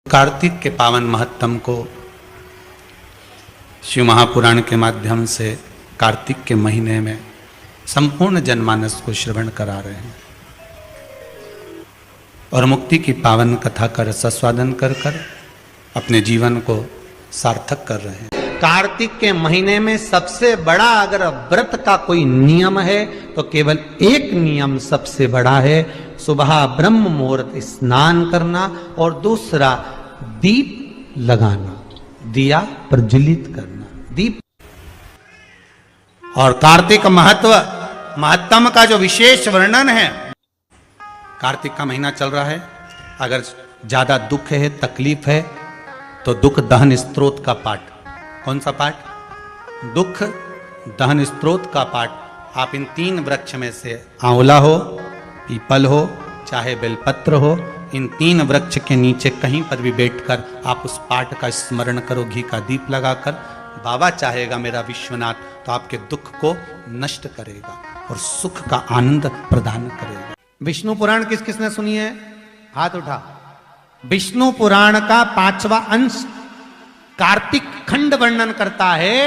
कार्तिक के पावन महत्तम को शिव महापुराण के माध्यम से कार्तिक के महीने में संपूर्ण जनमानस को श्रवण करा रहे हैं और मुक्ति की पावन कथा का रसास्वादन कर अपने जीवन को सार्थक कर रहे हैं। कार्तिक के महीने में सबसे बड़ा अगर व्रत का कोई नियम है तो केवल एक नियम सबसे बड़ा है, सुबह ब्रह्म मुहूर्त स्नान करना और दूसरा दीप लगाना, दिया प्रज्वलित करना, दीप। और कार्तिक महत्तम का जो विशेष वर्णन है, कार्तिक का महीना चल रहा है, अगर ज्यादा दुख है, तकलीफ है तो दुख दहन स्त्रोत का पाठ। कौन सा पाठ? दुख दहन स्त्रोत का पाठ। आप इन तीन वृक्ष में से आंवला हो, पीपल हो, चाहे बेलपत्र हो, इन तीन वृक्ष के नीचे कहीं पर भी बैठकर आप उस पाठ का स्मरण करो, घी का दीप लगाकर। बाबा चाहेगा मेरा विश्वनाथ तो आपके दुख को नष्ट करेगा और सुख का आनंद प्रदान करेगा। विष्णु पुराण किस किसने सुनी है? हाथ उठा। विष्णु पुराण का 5वां अंश कार्तिक खंड वर्णन करता है,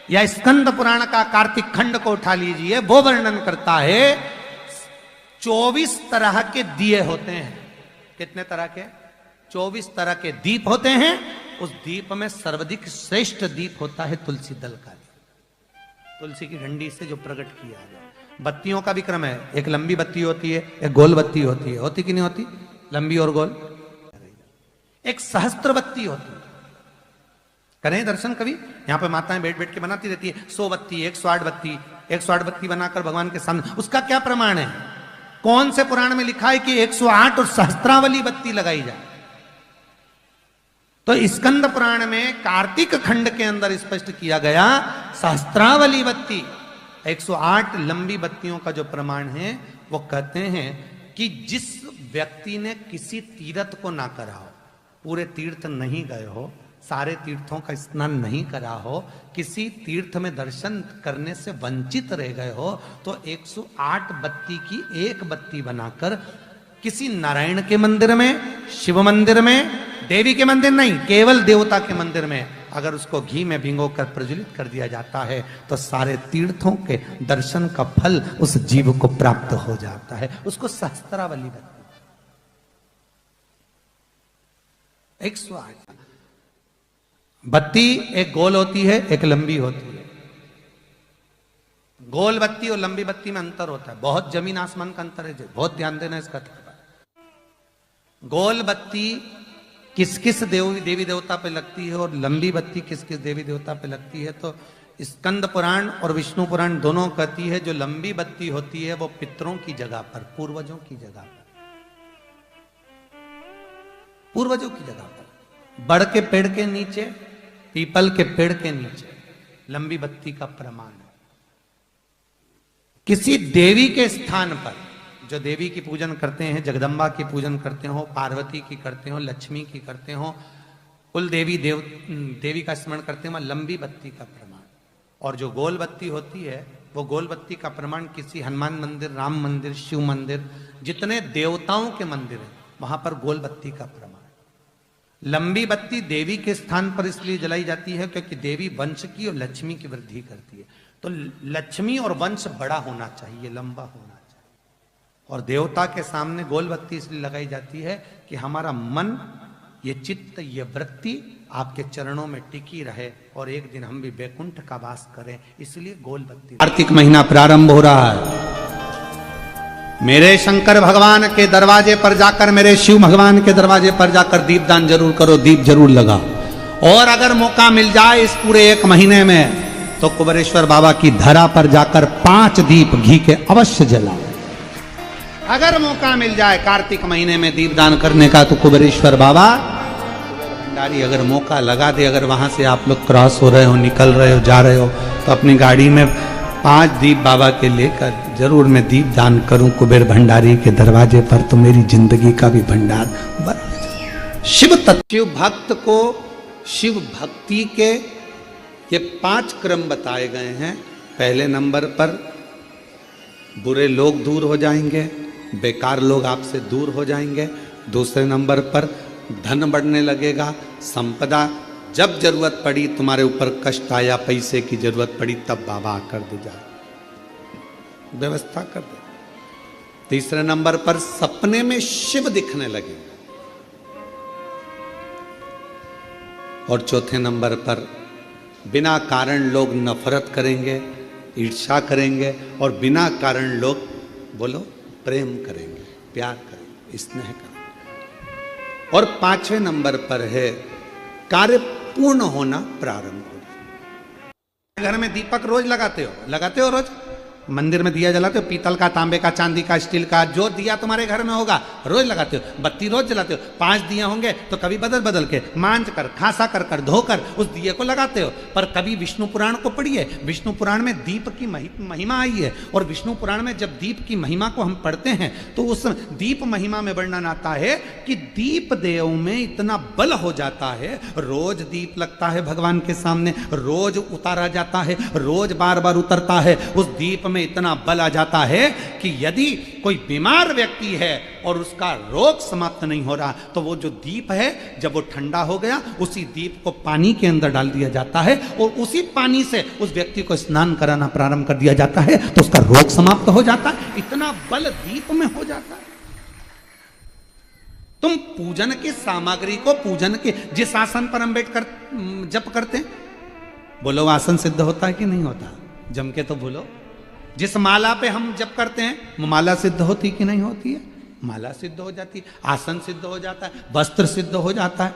या स्कंद पुराण का कार्तिक खंड को उठा लीजिए, वो वर्णन करता है 24 तरह के दिए होते हैं। कितने तरह के? 24 तरह के दीप होते हैं। उस दीप में सर्वाधिक श्रेष्ठ दीप होता है तुलसी दल का, तुलसी की डंडी से जो प्रकट किया गया। बत्तियों का भी क्रम है, एक लंबी बत्ती होती है, एक गोल बत्ती होती है। होती कि नहीं होती? लंबी और गोल। एक सहस्त्र बत्ती होती है। करें दर्शन कभी? यहां पे माताएं बैठ बैठ के बनाती रहती है 100 बत्ती, 108 बत्ती, 108 बत्ती बनाकर भगवान के सामने। उसका क्या प्रमाण है? कौन से पुराण में लिखा है कि 108 और सहस्त्रावली बत्ती लगाई जाए? तो स्कंद पुराण में कार्तिक खंड के अंदर स्पष्ट किया गया सहस्त्रावली बत्ती, 108 लंबी बत्तियों का जो प्रमाण है, वो कहते हैं कि जिस व्यक्ति ने किसी तीर्थ को ना करा हो, पूरे तीर्थ नहीं गए हो, सारे तीर्थों का स्नान नहीं करा हो, किसी तीर्थ में दर्शन करने से वंचित रह गए हो, तो 108 बत्ती की एक बत्ती बनाकर किसी नारायण के मंदिर में, शिव मंदिर में, देवी के मंदिर नहीं, केवल देवता के मंदिर में अगर उसको घी में भिगोकर प्रज्वलित कर दिया जाता है तो सारे तीर्थों के दर्शन का फल उस जीव को प्राप्त हो जाता है। उसको सहस्त्रावली बत्ती। 108 बत्ती एक गोल होती है, एक लंबी होती है। गोल बत्ती और लंबी बत्ती में अंतर होता है, बहुत जमीन आसमान का अंतर है, बहुत ध्यान देना इसका। गोल बत्ती किस किस देवी देवता पे लगती है और लंबी बत्ती किस किस देवी देवता पे लगती है? तो स्कंद पुराण और विष्णु पुराण दोनों कहती है जो लंबी बत्ती होती है वो पितरों की जगह पर, पूर्वजों की जगह पर, पूर्वजों की जगह पर, बड़ के पेड़ के नीचे, पीपल के पेड़ के नीचे लंबी बत्ती का प्रमाण है। किसी देवी के स्थान पर, जो देवी की पूजन करते हैं, जगदम्बा की पूजन करते हो, पार्वती की करते हो, लक्ष्मी की करते हो, कुल देवी का स्मरण करते हो, लंबी बत्ती का प्रमाण। और जो गोल बत्ती होती है, वो गोल बत्ती का प्रमाण किसी हनुमान मंदिर, राम मंदिर, शिव मंदिर, जितने देवताओं के मंदिर है वहां पर गोल बत्ती का प्रमाण। लंबी बत्ती देवी के स्थान पर इसलिए जलाई जाती है क्योंकि देवी वंश की और लक्ष्मी की वृद्धि करती है। तो लक्ष्मी और वंश बड़ा होना चाहिए, लंबा होना चाहिए। और देवता के सामने गोल बत्ती इसलिए लगाई जाती है कि हमारा मन, ये चित्त, ये वृत्ति आपके चरणों में टिकी रहे और एक दिन हम भी वैकुंठ का वास करें, इसलिए गोल बत्ती। कार्तिक महीना प्रारंभ हो रहा है। मेरे शंकर भगवान के दरवाजे पर जाकर, मेरे शिव भगवान के दरवाजे पर जाकर दीपदान जरूर करो, दीप जरूर लगाओ। और अगर मौका मिल जाए इस पूरे एक महीने में तो कुबेरेश्वर बाबा की धरा पर जाकर 5 दीप घी के अवश्य जलाओ। अगर मौका मिल जाए कार्तिक महीने में दीपदान करने का तो कुबेरेश्वर बाबा भंडारी अगर मौका लगा दे, अगर वहां से आप लोग क्रॉस हो रहे हो, निकल रहे हो, जा रहे हो, तो अपनी गाड़ी में 5 दीप बाबा के लेकर जरूर मैं दीप दान करूं कुबेर भंडारी के दरवाजे पर, तो मेरी जिंदगी का भी भंडार बढ़। शिव भक्त को शिव भक्ति के ये 5 क्रम बताए गए हैं। पहले नंबर पर बुरे लोग दूर हो जाएंगे, बेकार लोग आपसे दूर हो जाएंगे। दूसरे नंबर पर धन बढ़ने लगेगा, संपदा। जब जरूरत पड़ी, तुम्हारे ऊपर कष्ट आया, पैसे की जरूरत पड़ी, तब बाबा आकर दे जाए, व्यवस्था कर दे। तीसरे नंबर पर सपने में शिव दिखने लगे। और चौथे नंबर पर बिना कारण लोग नफरत करेंगे, ईर्ष्या करेंगे, और बिना कारण लोग बोलो प्रेम करेंगे, प्यार करेंगे, स्नेह करेंगे। और पांचवें नंबर पर है कार्य पूर्ण होना प्रारंभ हो। घर में दीपक रोज लगाते हो रोज? मंदिर में दिया जलाते हो, पीतल का, तांबे का, चांदी का, स्टील का, जो दिया तुम्हारे घर में होगा रोज लगाते हो। बत्ती रोज जलाते हो, 5 दिया होंगे तो कभी बदल बदल के मांझ कर, खासा कर धोकर उस दिए को लगाते हो। पर कभी विष्णु पुराण को पढ़िए, विष्णु पुराण में दीप की महिमा आई है। और विष्णु पुराण में जब दीप की महिमा को हम पढ़ते हैं तो उस दीप महिमा में वर्णन आता है कि दीप देव में इतना बल हो जाता है, रोज दीप लगता है भगवान के सामने, रोज उतारा जाता है, रोज बार बार उतरता है, उस दीप में इतना बल आ जाता है कि यदि कोई बीमार व्यक्ति है और उसका रोग समाप्त नहीं हो रहा, तो वो जो दीप है जब वो ठंडा हो गया, उसी दीप को पानी के अंदर डाल दिया जाता है और उसी पानी से उस व्यक्ति को स्नान कराना प्रारंभ कर दिया जाता है, तो उसका रोग समाप्त हो जाता है। इतना बल दीप में हो जाता है। तुम पूजन की सामग्री को, पूजन के जिस आसन पर हम बैठ कर जप करते हैं, बोलो आसन सिद्ध होता है कि नहीं होता? जम के तो बोलो। जिस माला पे हम जप करते हैं, माला सिद्ध होती कि नहीं होती है? माला सिद्ध हो जाती है, आसन सिद्ध हो जाता है, वस्त्र सिद्ध हो जाता है।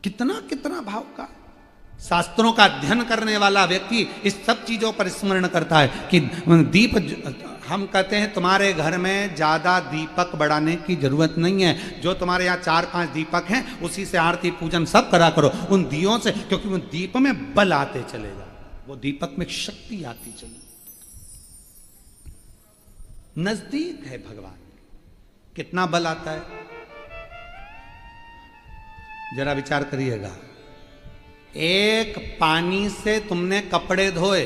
कितना कितना भाव का। शास्त्रों का अध्ययन करने वाला व्यक्ति इस सब चीजों पर स्मरण करता है कि दीप, हम कहते हैं तुम्हारे घर में ज्यादा दीपक बढ़ाने की जरूरत नहीं है। जो तुम्हारे यहाँ 4-5 दीपक हैं, उसी से आरती पूजन सब करा करो, उन दियों से, क्योंकि उन दीप में बल आते चले जाओ, वो दीपक में शक्ति आती चली। नजदीक है भगवान, कितना बल आता है जरा विचार करिएगा। एक पानी से तुमने कपड़े धोए,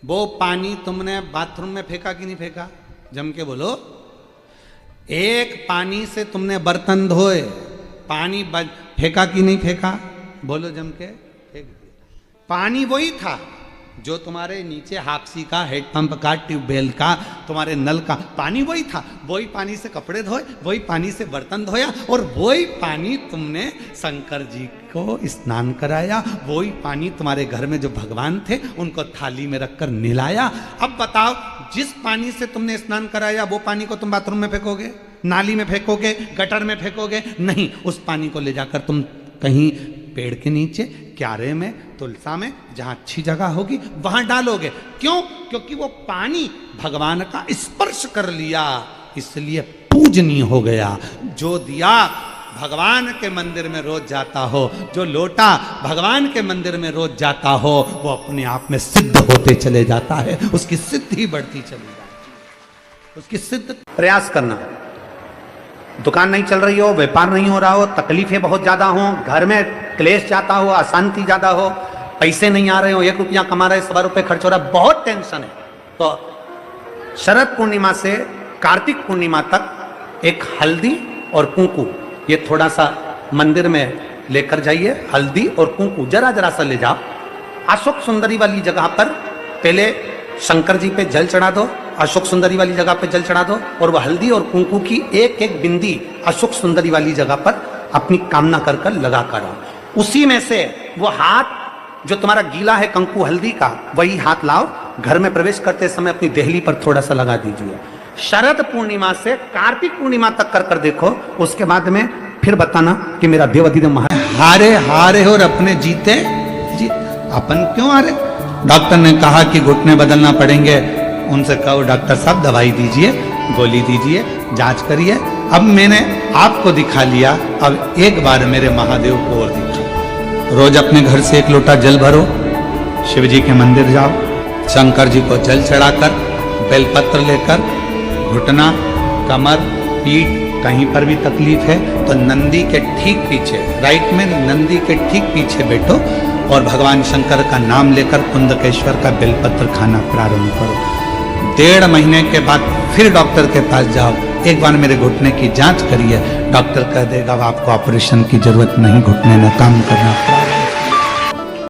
वो पानी तुमने बाथरूम में फेंका कि नहीं फेंका? जम के बोलो। एक पानी से तुमने बर्तन धोए, पानी फेंका कि नहीं फेंका? बोलो जम के। फेंक दिया। पानी वही था जो तुम्हारे नीचे हापसी का, हेडपंप का, ट्यूबवेल का, तुम्हारे नल का पानी वही था। वही पानी से कपड़े धोए, वही पानी से बर्तन धोया, और वही पानी तुमने शंकर जी को स्नान कराया। वही पानी तुम्हारे घर में जो भगवान थे उनको थाली में रखकर नहलाया। अब बताओ, जिस पानी से तुमने स्नान कराया वो पानी को तुम बाथरूम में फेंकोगे, नाली में फेंकोगे, गटर में फेंकोगे? नहीं, उस पानी को ले जाकर तुम कहीं पेड़ के नीचे, क्यारे में, तुलसा में, जहां अच्छी जगह होगी वहां डालोगे। क्यों? क्योंकि वो पानी भगवान का स्पर्श कर लिया, इसलिए पूजनीय हो गया। जो दिया भगवान के मंदिर में रोज जाता हो, जो लोटा भगवान के मंदिर में रोज जाता हो, वो अपने आप में सिद्ध होते चले जाता है, उसकी सिद्धि बढ़ती चली जाती है। उसकी सिद्ध प्रयास करना। दुकान नहीं चल रही हो, व्यापार नहीं हो रहा हो, तकलीफें बहुत ज्यादा हो, घर में क्लेश जाता हो, अशांति ज्यादा हो, पैसे नहीं आ रहे हो, 1 रुपया कमा रहे, 1.25 रुपये खर्च हो रहा है, बहुत टेंशन है, तो शरद पूर्णिमा से कार्तिक पूर्णिमा तक एक हल्दी और कुंकू, ये थोड़ा सा मंदिर में लेकर जाइए। हल्दी और कुंकू जरा जरा सा ले जाओ, अशोक सुंदरी वाली जगह पर पहले शंकर जी पे जल चढ़ा दो, अशोक सुंदरी वाली जगह पे जल चढ़ा दो, और वह हल्दी और कुंकू की एक एक बिंदी अशोक सुंदरी वाली जगह पर अपनी कामना कर कर लगा कर आओ। उसी में से वो हाथ जो तुम्हारा गीला है कंकु हल्दी का, वही हाथ लाओ, घर में प्रवेश करते समय अपनी देहली पर थोड़ा सा लगा दीजिए। शरद पूर्णिमा से कार्तिक पूर्णिमा तक कर कर देखो, उसके बाद में फिर बताना कि मेरा देवाधिदेव महाराज हारे हारे और अपने जीते जीत। अपन क्यों हारे? डॉक्टर ने कहा कि घुटने बदलना पड़ेंगे, उनसे कहो डॉक्टर साहब दवाई दीजिए, गोली दीजिए, जांच करिए। अब मैंने आपको दिखा लिया, अब एक बार मेरे महादेव को और दिखा। रोज अपने घर से 1 लोटा जल भरो, शिव जी के मंदिर जाओ, शंकर जी को जल चढ़ाकर, बेलपत्र लेकर, घुटना, कमर, पीठ कहीं पर भी तकलीफ है तो नंदी के ठीक पीछे, राइट में नंदी के ठीक पीछे बैठो और भगवान शंकर का नाम लेकर कुंदकेश्वर का बेलपत्र खाना प्रारंभ करो। 1.5 महीने के बाद फिर डॉक्टर के पास जाओ, एक बार मेरे घुटने की जांच करिए, डॉक्टर कह देगा अब आपको ऑपरेशन की जरूरत नहीं, घुटने में काम करना पड़ा।